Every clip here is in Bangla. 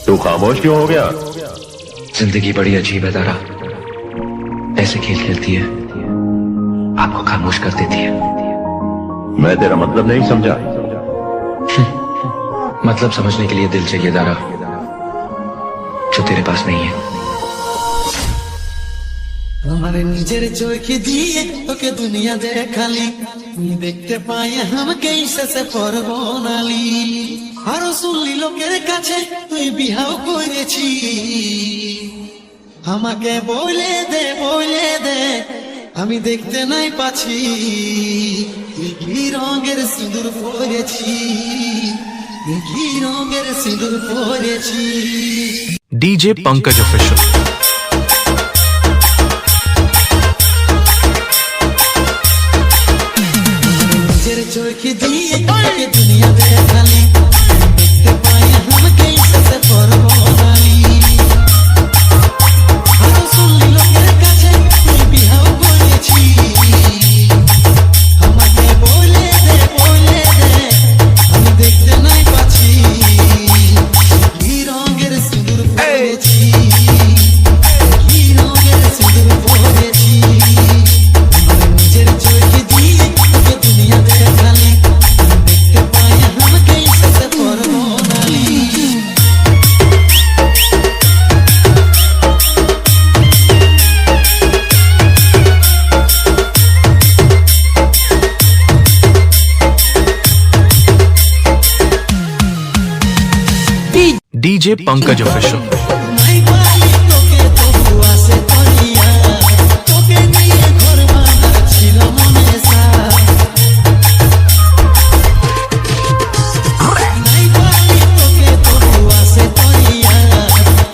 तू खामोश क्यों हो गया? जिंदगी बड़ी अजीब है दारा, ऐसे खेल खेलती है, आपको खामोश कर देती है। मैं तेरा मतलब नहीं समझा। मतलब समझने के लिए दिल चाहिए दारा, जो तेरे पास नहीं है। हमारे निजेर चोखे दिए তোকে দুনিয়া দেখালি, তুমি দেখতে পাই আমাকে শেষে পরবনালি। আরো শুনলি লোকের কাছে তুই বিহাও করেছি, আমাকে বলে দে আমি দেখতে নাই পাচ্ছি কি রঙের সিঁদুর পরেছি, কি রঙের সিঁদুর পরেছি। DJ Pankaj Official। চোখে দিয়ে তোকে দুনিয়া দেখালি, দেখতে পাই আমাকে শেষে পরবনালি। আরো শুনলি লোকের কাছে তুই বিহাও করেছি, আমাকে বলে দে আমি দেখতে নাই পাচ্ছি কি রঙের সিঁদুর পরেছি, কি রঙের সিঁদুর পরেছি। আমার নিজের চোখে দিয়ে তোকে দুনিয়া দেখালি, দেখতে পাই আমাকে শেষে পরবনালি। DJ Pankaj Official। নাই পালি তোকে তবু আসে তরিয়া, তোকে নিয়ে ঘর বাঁধা ছিল মনে সাথ। নাই পালি তোকে তবু আসে তরিয়া,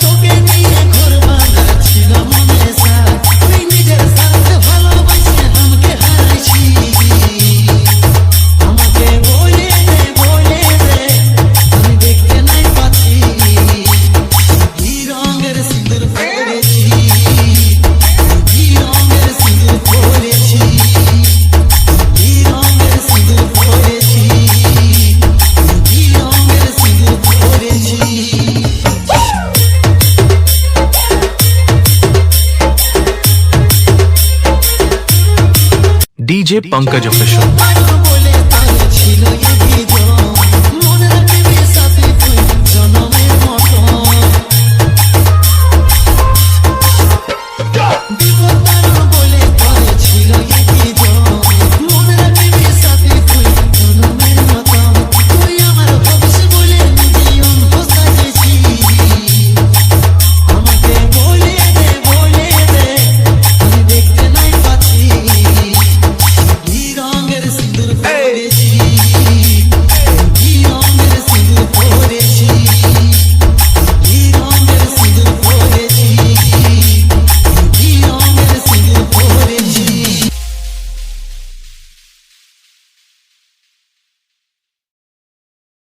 তোকে নিয়ে ঘর বাঁধা ছিল মনে সাথ। তুই নিজের স্বার্থে ভালোবাসে আমাকে হারাইছি, আমাকে বলে দে আমি দেখতে নাই পাচ্ছি কি রঙের সিঁদুর পরেছি, কি রঙের সিঁদুর পরেছি, কি রঙের সিঁদুর পরেছি, কি রঙের সিঁদুর পরেছি। DJ Pankaj Official।